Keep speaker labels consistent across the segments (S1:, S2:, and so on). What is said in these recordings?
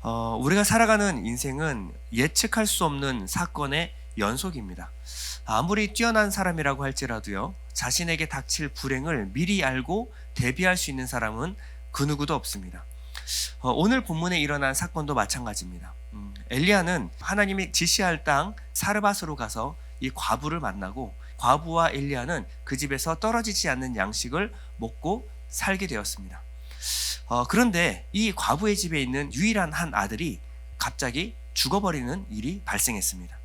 S1: 우리가 살아가는 인생은 예측할 수 없는 사건의 연속입니다. 아무리 뛰어난 사람이라고 할지라도요, 자신에게 닥칠 불행을 미리 알고 대비할 수 있는 사람은 그 누구도 없습니다. 오늘 본문에 일어난 사건도 마찬가지입니다. 엘리야는 하나님이 지시할 땅 사르밧으로 가서 이 과부를 만나고, 과부와 엘리야는 그 집에서 떨어지지 않는 양식을 먹고 살게 되었습니다. 그런데 이 과부의 집에 있는 유일한 한 아들이 갑자기 죽어버리는 일이 발생했습니다.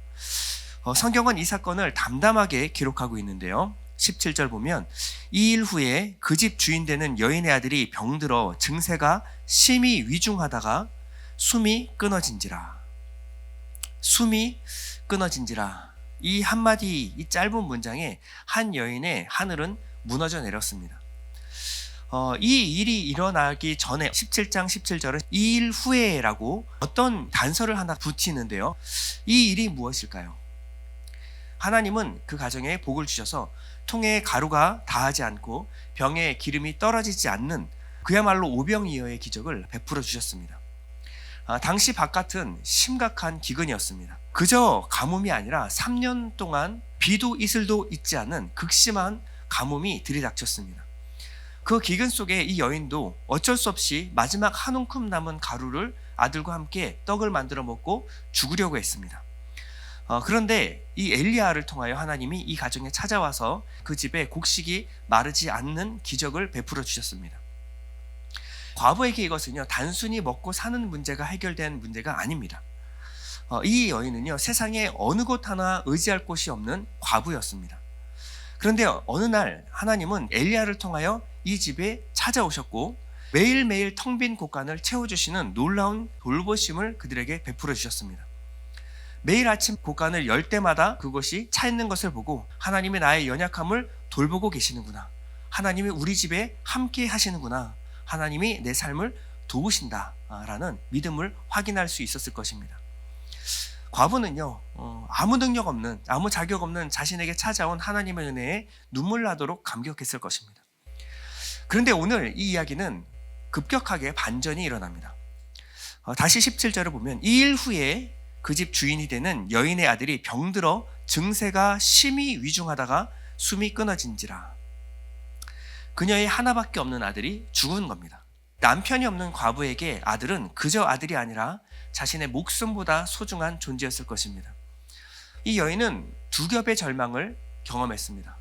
S1: 성경은 이 사건을 담담하게 기록하고 있는데요. 17절 보면, 이 일 후에 그 집 주인 되는 여인의 아들이 병들어 증세가 심히 위중하다가 숨이 끊어진지라. 숨이 끊어진지라. 이 한마디, 이 짧은 문장에 한 여인의 하늘은 무너져 내렸습니다. 이 일이 일어나기 전에 17장 17절은 이 일 후에라고 어떤 단서를 하나 붙이는데요. 이 일이 무엇일까요? 하나님은 그 가정에 복을 주셔서 통에 가루가 다하지 않고 병에 기름이 떨어지지 않는 그야말로 오병이어의 기적을 베풀어 주셨습니다. 당시 바깥은 심각한 기근이었습니다. 그저 가뭄이 아니라 3년 동안 비도 이슬도 있지 않은 극심한 가뭄이 들이닥쳤습니다. 그 기근 속에 이 여인도 어쩔 수 없이 마지막 한 움큼 남은 가루를 아들과 함께 떡을 만들어 먹고 죽으려고 했습니다. 그런데 이 엘리야를 통하여 하나님이 이 가정에 찾아와서 그 집에 곡식이 마르지 않는 기적을 베풀어 주셨습니다. 과부에게 이것은요, 단순히 먹고 사는 문제가 해결된 문제가 아닙니다. 이 여인은요, 세상에 어느 곳 하나 의지할 곳이 없는 과부였습니다. 그런데 어느 날 하나님은 엘리야를 통하여 이 집에 찾아오셨고, 매일매일 텅 빈 곳간을 채워주시는 놀라운 돌보심을 그들에게 베풀어 주셨습니다. 매일 아침 곳간을 열 때마다 그것이 차 있는 것을 보고, 하나님이 나의 연약함을 돌보고 계시는구나, 하나님이 우리 집에 함께 하시는구나, 하나님이 내 삶을 도우신다 라는 믿음을 확인할 수 있었을 것입니다. 과부는요, 아무 능력 없는, 아무 자격 없는 자신에게 찾아온 하나님의 은혜에 눈물 나도록 감격했을 것입니다. 그런데 오늘 이 이야기는 급격하게 반전이 일어납니다. 다시 17절을 보면, 이 일 후에 그 집 주인이 되는 여인의 아들이 병들어 증세가 심히 위중하다가 숨이 끊어진지라. 그녀의 하나밖에 없는 아들이 죽은 겁니다. 남편이 없는 과부에게 아들은 그저 아들이 아니라 자신의 목숨보다 소중한 존재였을 것입니다. 이 여인은 두 겹의 절망을 경험했습니다.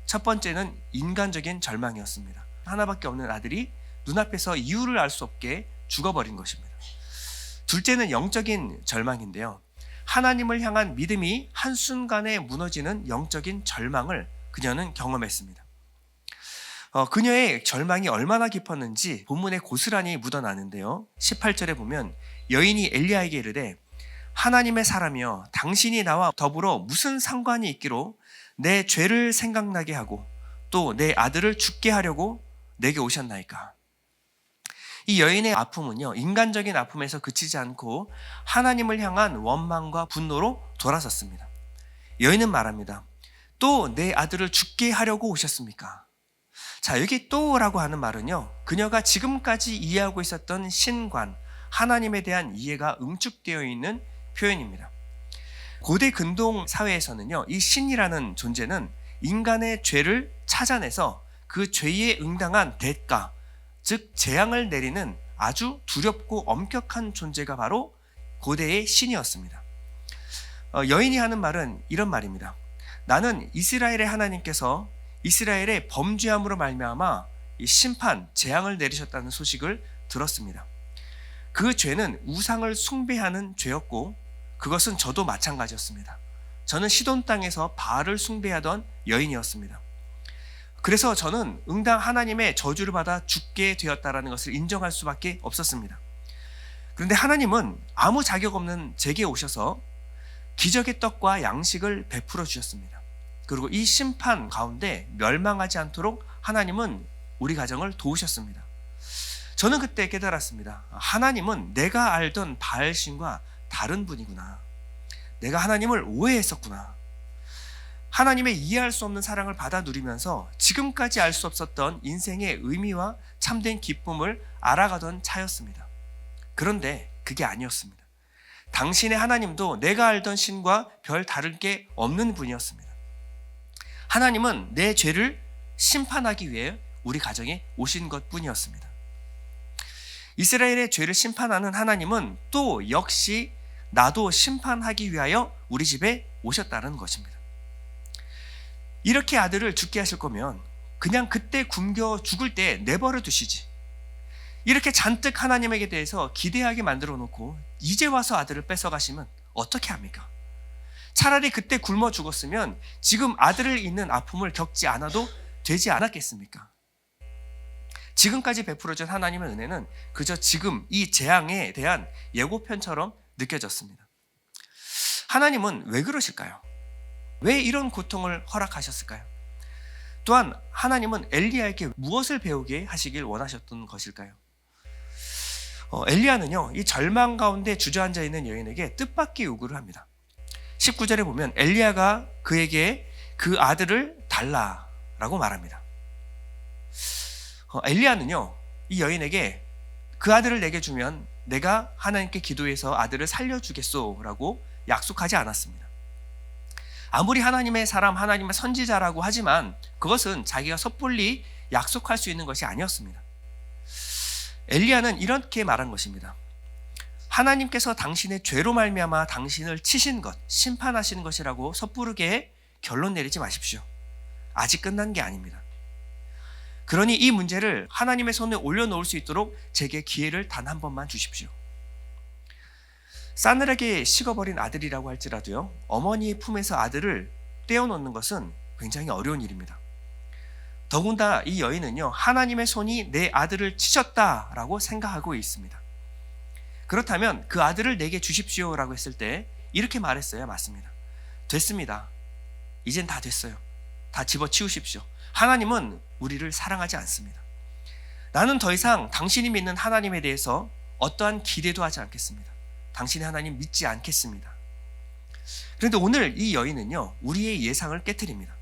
S1: 첫 번째는 인간적인 절망이었습니다. 하나밖에 없는 아들이 눈앞에서 이유를 알 수 없게 죽어버린 것입니다. 둘째는 영적인 절망인데요. 하나님을 향한 믿음이 한순간에 무너지는 영적인 절망을 그녀는 경험했습니다. 그녀의 절망이 얼마나 깊었는지 본문에 고스란히 묻어나는데요. 18절에 보면, 여인이 엘리야에게 이르되, 하나님의 사람이여, 당신이 나와 더불어 무슨 상관이 있기로 내 죄를 생각나게 하고 또 내 아들을 죽게 하려고 내게 오셨나이까. 이 여인의 아픔은요, 인간적인 아픔에서 그치지 않고 하나님을 향한 원망과 분노로 돌아섰습니다. 여인은 말합니다. 또 내 아들을 죽게 하려고 오셨습니까? 자, 여기 또라고 하는 말은요, 그녀가 지금까지 이해하고 있었던 신관, 하나님에 대한 이해가 응축되어 있는 표현입니다. 고대 근동 사회에서는요, 이 신이라는 존재는 인간의 죄를 찾아내서 그 죄에 응당한 대가, 즉 재앙을 내리는 아주 두렵고 엄격한 존재가 바로 고대의 신이었습니다. 여인이 하는 말은 이런 말입니다. 나는 이스라엘의 하나님께서 이스라엘의 범죄함으로 말미암아 이 심판, 재앙을 내리셨다는 소식을 들었습니다. 그 죄는 우상을 숭배하는 죄였고, 그것은 저도 마찬가지였습니다. 저는 시돈 땅에서 바알을 숭배하던 여인이었습니다. 그래서 저는 응당 하나님의 저주를 받아 죽게 되었다는 것을 인정할 수밖에 없었습니다. 그런데 하나님은 아무 자격 없는 제게 오셔서 기적의 떡과 양식을 베풀어 주셨습니다. 그리고 이 심판 가운데 멸망하지 않도록 하나님은 우리 가정을 도우셨습니다. 저는 그때 깨달았습니다. 하나님은 내가 알던 바알신과 다른 분이구나. 내가 하나님을 오해했었구나. 하나님의 이해할 수 없는 사랑을 받아 누리면서 지금까지 알 수 없었던 인생의 의미와 참된 기쁨을 알아가던 차였습니다. 그런데 그게 아니었습니다. 당신의 하나님도 내가 알던 신과 별 다를 게 없는 분이었습니다. 하나님은 내 죄를 심판하기 위해 우리 가정에 오신 것뿐이었습니다. 이스라엘의 죄를 심판하는 하나님은 또 역시 나도 심판하기 위하여 우리 집에 오셨다는 것입니다. 이렇게 아들을 죽게 하실 거면 그냥 그때 굶겨 죽을 때 내버려 두시지. 이렇게 잔뜩 하나님에게 대해서 기대하게 만들어 놓고 이제 와서 아들을 뺏어가시면 어떻게 합니까? 차라리 그때 굶어 죽었으면 지금 아들을 잃는 아픔을 겪지 않아도 되지 않았겠습니까? 지금까지 베풀어준 하나님의 은혜는 그저 지금 이 재앙에 대한 예고편처럼 느껴졌습니다. 하나님은 왜 그러실까요? 왜 이런 고통을 허락하셨을까요? 또한 하나님은 엘리야에게 무엇을 배우게 하시길 원하셨던 것일까요? 엘리야는요, 이 절망 가운데 주저앉아 있는 여인에게 뜻밖의 요구를 합니다. 19절에 보면 엘리야가 그에게 그 아들을 달라라고 말합니다. 엘리야는요, 이 여인에게 그 아들을 내게 주면 내가 하나님께 기도해서 아들을 살려주겠소라고 약속하지 않았습니다. 아무리 하나님의 사람, 하나님의 선지자라고 하지만 그것은 자기가 섣불리 약속할 수 있는 것이 아니었습니다. 엘리야는 이렇게 말한 것입니다. 하나님께서 당신의 죄로 말미암아 당신을 치신 것, 심판하시는 것이라고 섣부르게 결론 내리지 마십시오. 아직 끝난 게 아닙니다. 그러니 이 문제를 하나님의 손에 올려놓을 수 있도록 제게 기회를 단 한 번만 주십시오. 싸늘하게 식어버린 아들이라고 할지라도요, 어머니의 품에서 아들을 떼어놓는 것은 굉장히 어려운 일입니다. 더군다나 이 여인은요, 하나님의 손이 내 아들을 치셨다라고 생각하고 있습니다. 그렇다면 그 아들을 내게 주십시오라고 했을 때 이렇게 말했어야 맞습니다. 됐습니다. 이젠 다 됐어요. 다 집어치우십시오. 하나님은 우리를 사랑하지 않습니다. 나는 더 이상 당신이 믿는 하나님에 대해서 어떠한 기대도 하지 않겠습니다. 당신의 하나님 믿지 않겠습니다. 그런데 오늘 이 여인은요, 우리의 예상을 깨트립니다.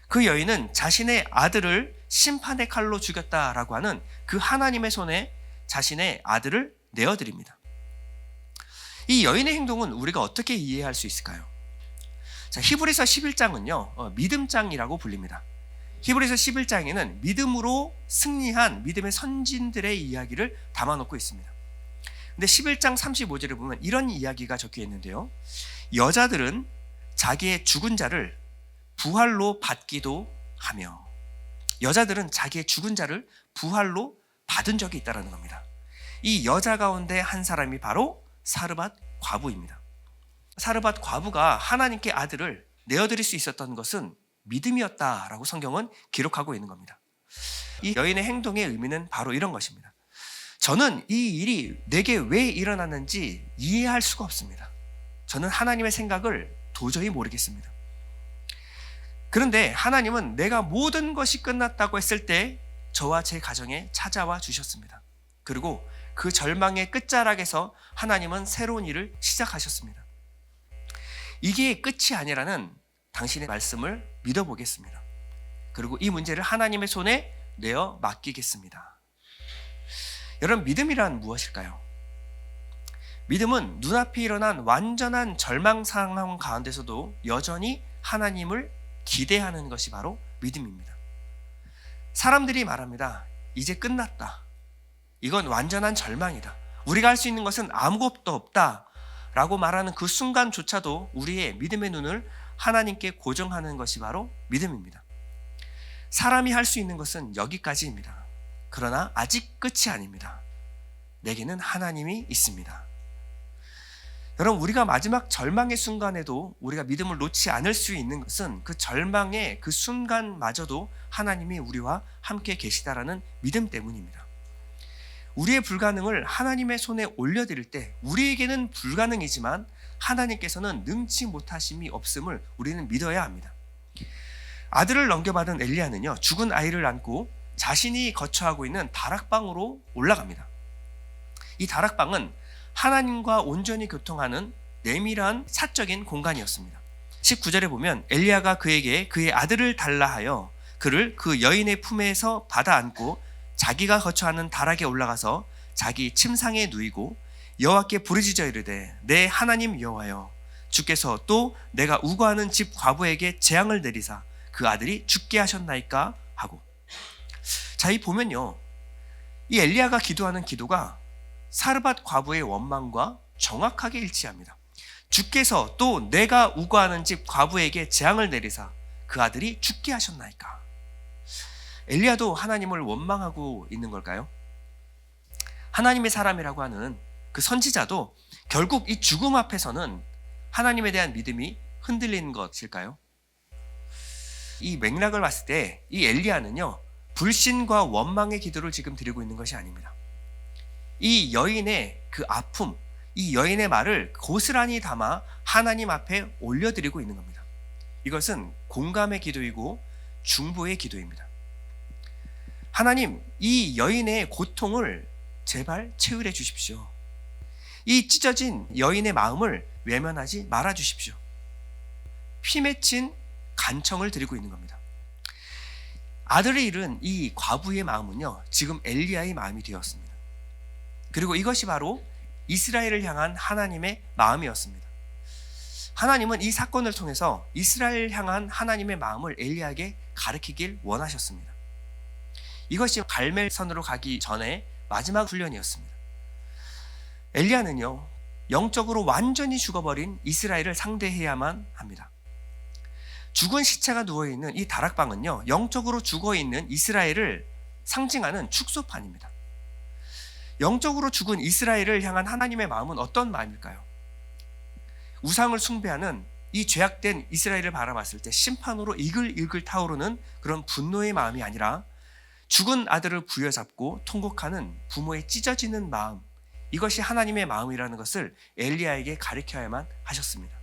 S1: 그 여인은 자신의 아들을 심판의 칼로 죽였다라고 하는 그 하나님의 손에 자신의 아들을 내어드립니다. 이 여인의 행동은 우리가 어떻게 이해할 수 있을까요? 자, 히브리서 11장은요, 믿음장이라고 불립니다. 히브리서 11장에는 믿음으로 승리한 믿음의 선진들의 이야기를 담아놓고 있습니다. 근데 11장 35절에 보면 이런 이야기가 적혀 있는데요. 여자들은 자기의 죽은 자를 부활로 받기도 하며, 여자들은 자기의 죽은 자를 부활로 받은 적이 있다는 겁니다. 이 여자 가운데 한 사람이 바로 사르밧 과부입니다. 사르밧 과부가 하나님께 아들을 내어드릴 수 있었던 것은 믿음이었다라고 성경은 기록하고 있는 겁니다. 이 여인의 행동의 의미는 바로 이런 것입니다. 저는 이 일이 내게 왜 일어났는지 이해할 수가 없습니다. 저는 하나님의 생각을 도저히 모르겠습니다. 그런데 하나님은 내가 모든 것이 끝났다고 했을 때 저와 제 가정에 찾아와 주셨습니다. 그리고 그 절망의 끝자락에서 하나님은 새로운 일을 시작하셨습니다. 이게 끝이 아니라는 당신의 말씀을 믿어보겠습니다. 그리고 이 문제를 하나님의 손에 내어 맡기겠습니다. 여러분, 믿음이란 무엇일까요? 믿음은 눈앞에 일어난 완전한 절망 상황 가운데서도 여전히 하나님을 기대하는 것이 바로 믿음입니다. 사람들이 말합니다. 이제 끝났다. 이건 완전한 절망이다. 우리가 할 수 있는 것은 아무것도 없다 라고 말하는 그 순간조차도 우리의 믿음의 눈을 하나님께 고정하는 것이 바로 믿음입니다. 사람이 할 수 있는 것은 여기까지입니다. 그러나 아직 끝이 아닙니다. 내게는 하나님이 있습니다. 여러분, 우리가 마지막 절망의 순간에도 우리가 믿음을 놓지 않을 수 있는 것은 그 절망의 그 순간마저도 하나님이 우리와 함께 계시다라는 믿음 때문입니다. 우리의 불가능을 하나님의 손에 올려드릴 때 우리에게는 불가능이지만 하나님께서는 능치 못하심이 없음을 우리는 믿어야 합니다. 아들을 넘겨받은 엘리야는요, 죽은 아이를 안고 자신이 거처하고 있는 다락방으로 올라갑니다. 이 다락방은 하나님과 온전히 교통하는 내밀한 사적인 공간이었습니다. 19절에 보면 엘리야가 그에게 그의 아들을 달라 하여 그를 그 여인의 품에서 받아 안고 자기가 거처하는 다락에 올라가서 자기 침상에 누이고 여호와께 부르짖어 이르되 내 하나님 여호와여, 주께서 또 내가 우거하는 집 과부에게 재앙을 내리사 그 아들이 죽게 하셨나이까 하고. 자, 이 보면요, 이 엘리야가 기도하는 기도가 사르밧 과부의 원망과 정확하게 일치합니다. 주께서 또 내가 우거하는 집 과부에게 재앙을 내리사 그 아들이 죽게 하셨나이까. 엘리야도 하나님을 원망하고 있는 걸까요? 하나님의 사람이라고 하는 그 선지자도 결국 이 죽음 앞에서는 하나님에 대한 믿음이 흔들리는 것일까요? 이 맥락을 봤을 때 이 엘리야는요, 불신과 원망의 기도를 지금 드리고 있는 것이 아닙니다. 이 여인의 그 아픔, 이 여인의 말을 고스란히 담아 하나님 앞에 올려드리고 있는 겁니다. 이것은 공감의 기도이고 중보의 기도입니다. 하나님, 이 여인의 고통을 제발 채울해 주십시오. 이 찢어진 여인의 마음을 외면하지 말아 주십시오. 피 맺힌 간청을 드리고 있는 겁니다. 아들을 잃은 이 과부의 마음은요, 지금 엘리야의 마음이 되었습니다. 그리고 이것이 바로 이스라엘을 향한 하나님의 마음이었습니다. 하나님은 이 사건을 통해서 이스라엘을 향한 하나님의 마음을 엘리야에게 가르치길 원하셨습니다. 이것이 갈멜선으로 가기 전에 마지막 훈련이었습니다. 엘리야는요, 영적으로 완전히 죽어버린 이스라엘을 상대해야만 합니다. 죽은 시체가 누워있는 이 다락방은요, 영적으로 죽어있는 이스라엘을 상징하는 축소판입니다. 영적으로 죽은 이스라엘을 향한 하나님의 마음은 어떤 마음일까요? 우상을 숭배하는 이 죄악된 이스라엘을 바라봤을 때 심판으로 이글이글 타오르는 그런 분노의 마음이 아니라 죽은 아들을 부여잡고 통곡하는 부모의 찢어지는 마음, 이것이 하나님의 마음이라는 것을 엘리야에게 가르쳐야만 하셨습니다.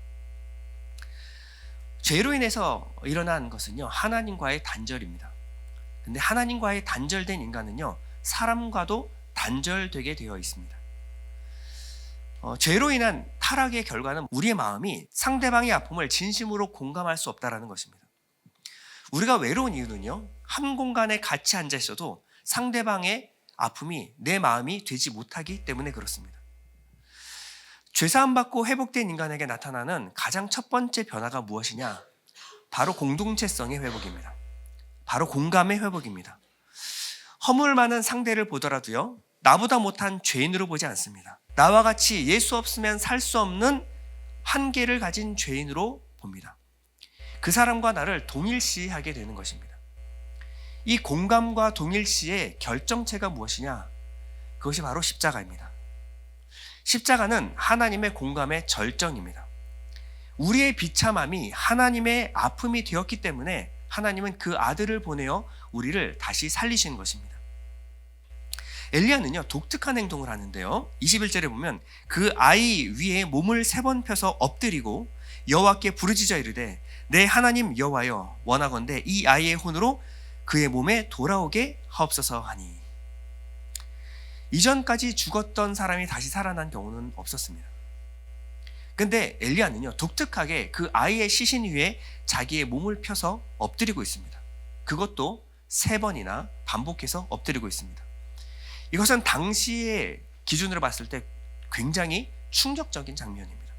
S1: 죄로 인해서 일어난 것은요, 하나님과의 단절입니다. 근데 하나님과의 단절된 인간은요, 사람과도 단절되게 되어 있습니다. 죄로 인한 타락의 결과는 우리의 마음이 상대방의 아픔을 진심으로 공감할 수 없다는 것입니다. 우리가 외로운 이유는요, 한 공간에 같이 앉아 있어도 상대방의 아픔이 내 마음이 되지 못하기 때문에 그렇습니다. 죄사함 받고 회복된 인간에게 나타나는 가장 첫 번째 변화가 무엇이냐? 바로 공동체성의 회복입니다. 바로 공감의 회복입니다. 허물 많은 상대를 보더라도요, 나보다 못한 죄인으로 보지 않습니다. 나와 같이 예수 없으면 살 수 없는 한계를 가진 죄인으로 봅니다. 그 사람과 나를 동일시하게 되는 것입니다. 이 공감과 동일시의 결정체가 무엇이냐? 그것이 바로 십자가입니다. 십자가는 하나님의 공감의 절정입니다. 우리의 비참함이 하나님의 아픔이 되었기 때문에 하나님은 그 아들을 보내어 우리를 다시 살리신 것입니다. 엘리야는요, 독특한 행동을 하는데요, 21절에 보면 그 아이 위에 몸을 3번 펴서 엎드리고 여호와께 부르짖어 이르되 내 하나님 여호와여, 원하건대 이 아이의 혼으로 그의 몸에 돌아오게 하옵소서 하니. 이전까지 죽었던 사람이 다시 살아난 경우는 없었습니다. 근데 엘리야는요, 독특하게 그 아이의 시신 위에 자기의 몸을 펴서 엎드리고 있습니다. 그것도 3번이나 반복해서 엎드리고 있습니다. 이것은 당시의 기준으로 봤을 때 굉장히 충격적인 장면입니다.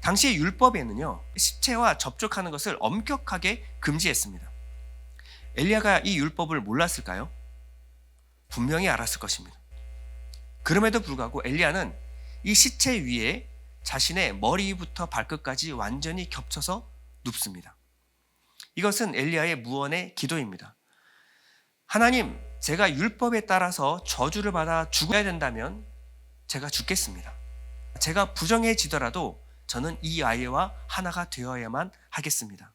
S1: 당시의 율법에는요, 시체와 접촉하는 것을 엄격하게 금지했습니다. 엘리야가 이 율법을 몰랐을까요? 분명히 알았을 것입니다. 그럼에도 불구하고 엘리야는 이 시체 위에 자신의 머리부터 발끝까지 완전히 겹쳐서 눕습니다. 이것은 엘리야의 무언의 기도입니다. 하나님, 제가 율법에 따라서 저주를 받아 죽어야 된다면 제가 죽겠습니다. 제가 부정해지더라도 저는 이 아이와 하나가 되어야만 하겠습니다.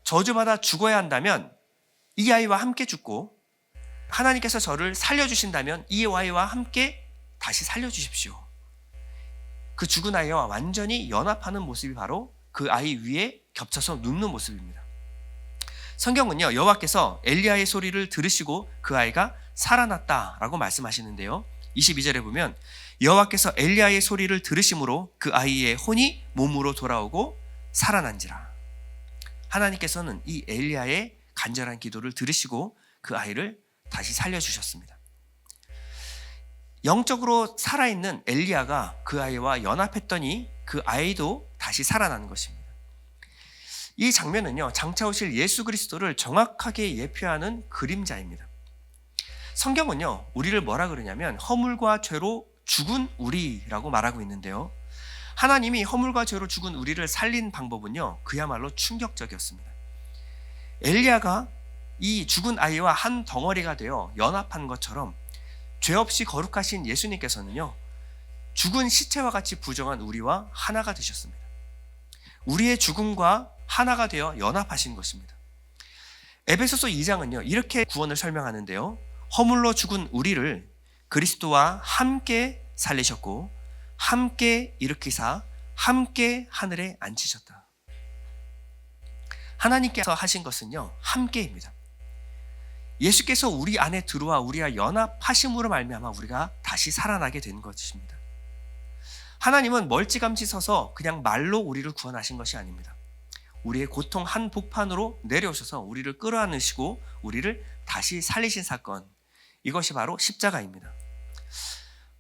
S1: 저주받아 죽어야 한다면 이 아이와 함께 죽고, 하나님께서 저를 살려주신다면 이 아이와 함께 다시 살려주십시오. 그 죽은 아이와 완전히 연합하는 모습이 바로 그 아이 위에 겹쳐서 눕는 모습입니다. 성경은요, 여호와께서 엘리야의 소리를 들으시고 그 아이가 살아났다라고 말씀하시는데요, 22절에 보면 여호와께서 엘리야의 소리를 들으심으로 그 아이의 혼이 몸으로 돌아오고 살아난지라. 하나님께서는 이 엘리야의 간절한 기도를 들으시고 그 아이를 다시 살려주셨습니다. 영적으로 살아있는 엘리야가 그 아이와 연합했더니 그 아이도 다시 살아나는 것입니다. 이 장면은요, 장차 오실 예수 그리스도를 정확하게 예표하는 그림자입니다. 성경은요, 우리를 뭐라 그러냐면 허물과 죄로 죽은 우리라고 말하고 있는데요, 하나님이 허물과 죄로 죽은 우리를 살린 방법은요, 그야말로 충격적이었습니다. 엘리야가 이 죽은 아이와 한 덩어리가 되어 연합한 것처럼 죄 없이 거룩하신 예수님께서는요, 죽은 시체와 같이 부정한 우리와 하나가 되셨습니다. 우리의 죽음과 하나가 되어 연합하신 것입니다. 에베소서 2장은요, 이렇게 구원을 설명하는데요, 허물로 죽은 우리를 그리스도와 함께 살리셨고 함께 일으키사 함께 하늘에 앉히셨다. 하나님께서 하신 것은요, 함께입니다. 예수께서 우리 안에 들어와 우리와 연합하심으로 말미암아 우리가 다시 살아나게 된 것입니다. 하나님은 멀찌감치 서서 그냥 말로 우리를 구원하신 것이 아닙니다. 우리의 고통 한 복판으로 내려오셔서 우리를 끌어안으시고 우리를 다시 살리신 사건, 이것이 바로 십자가입니다.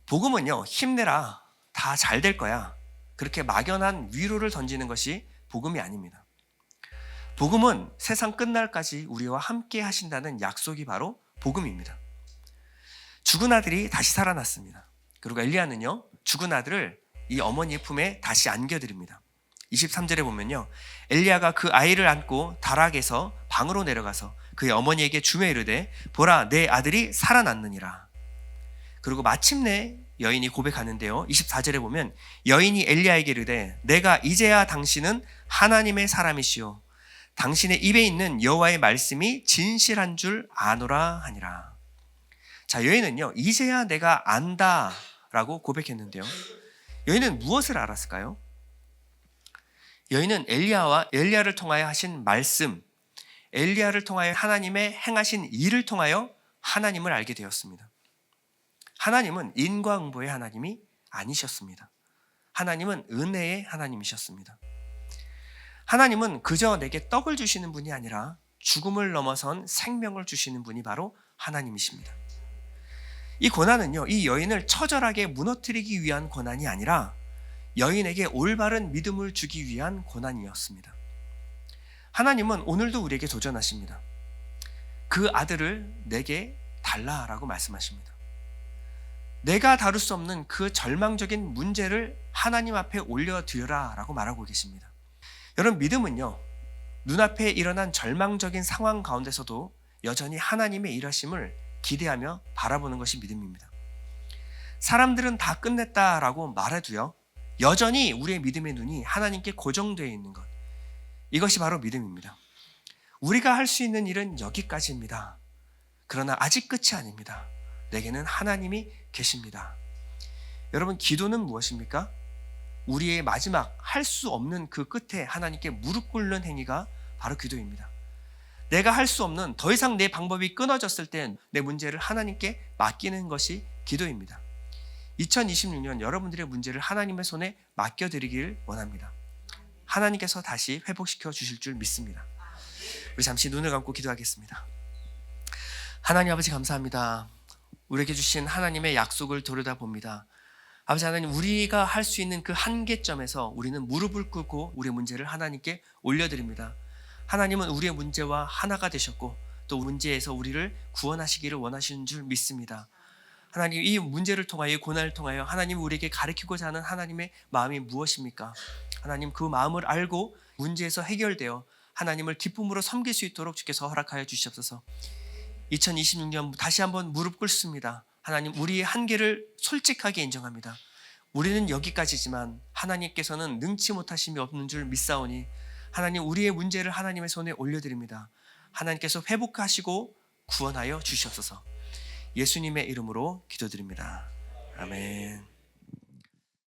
S1: 복음은요, 힘내라, 다 잘 될 거야, 그렇게 막연한 위로를 던지는 것이 복음이 아닙니다. 복음은 세상 끝날까지 우리와 함께 하신다는 약속이 바로 복음입니다. 죽은 아들이 다시 살아났습니다. 그리고 엘리야는요, 죽은 아들을 이 어머니의 품에 다시 안겨드립니다. 23절에 보면요, 엘리야가 그 아이를 안고 다락에서 방으로 내려가서 그의 어머니에게 주며 이르되 보라, 내 아들이 살아났느니라. 그리고 마침내 여인이 고백하는데요, 24절에 보면 여인이 엘리야에게 이르되 내가 이제야 당신은 하나님의 사람이시오, 당신의 입에 있는 여호와의 말씀이 진실한 줄 아노라 하니라. 자, 여인은요, 이제야 내가 안다 라고 고백했는데요, 여인은 무엇을 알았을까요? 여인은 엘리야를 통하여 하신 말씀, 엘리야를 통하여 하나님의 행하신 일을 통하여 하나님을 알게 되었습니다. 하나님은 인과응보의 하나님이 아니셨습니다. 하나님은 은혜의 하나님이셨습니다. 하나님은 그저 내게 떡을 주시는 분이 아니라 죽음을 넘어선 생명을 주시는 분이 바로 하나님이십니다. 이 고난은요, 이 여인을 처절하게 무너뜨리기 위한 고난이 아니라 여인에게 올바른 믿음을 주기 위한 고난이었습니다. 하나님은 오늘도 우리에게 도전하십니다. 그 아들을 내게 달라라고 말씀하십니다. 내가 다룰 수 없는 그 절망적인 문제를 하나님 앞에 올려드려라 라고 말하고 계십니다. 여러분, 믿음은요, 눈앞에 일어난 절망적인 상황 가운데서도 여전히 하나님의 일하심을 기대하며 바라보는 것이 믿음입니다. 사람들은 다 끝냈다라고 말해도요, 여전히 우리의 믿음의 눈이 하나님께 고정되어 있는 것, 이것이 바로 믿음입니다. 우리가 할 수 있는 일은 여기까지입니다. 그러나 아직 끝이 아닙니다. 내게는 하나님이 계십니다. 여러분, 기도는 무엇입니까? 우리의 마지막 할 수 없는 그 끝에 하나님께 무릎 꿇는 행위가 바로 기도입니다. 내가 할 수 없는, 더 이상 내 방법이 끊어졌을 때 내 문제를 하나님께 맡기는 것이 기도입니다. 2026년 여러분들의 문제를 하나님의 손에 맡겨드리길 원합니다. 하나님께서 다시 회복시켜 주실 줄 믿습니다. 우리 잠시 눈을 감고 기도하겠습니다. 하나님 아버지, 감사합니다. 우리에게 주신 하나님의 약속을 들여다봅니다. 아버지 하나님, 우리가 할 수 있는 그 한계점에서 우리는 무릎을 꿇고 우리의 문제를 하나님께 올려드립니다. 하나님은 우리의 문제와 하나가 되셨고 또 문제에서 우리를 구원하시기를 원하시는 줄 믿습니다. 하나님, 이 문제를 통하여, 이 고난을 통하여 하나님 우리에게 가르치고자 하는 하나님의 마음이 무엇입니까? 하나님, 그 마음을 알고 문제에서 해결되어 하나님을 기쁨으로 섬길 수 있도록 주께서 허락하여 주시옵소서. 2026년 다시 한번 무릎 꿇습니다. 하나님, 우리의 한계를 솔직하게 인정합니다. 우리는 여기까지지만 하나님께서는 능치 못하심이 없는 줄 믿사오니 하나님, 우리의 문제를 하나님의 손에 올려드립니다. 하나님께서 회복하시고 구원하여 주시옵소서. 예수님의 이름으로 기도드립니다. 아멘.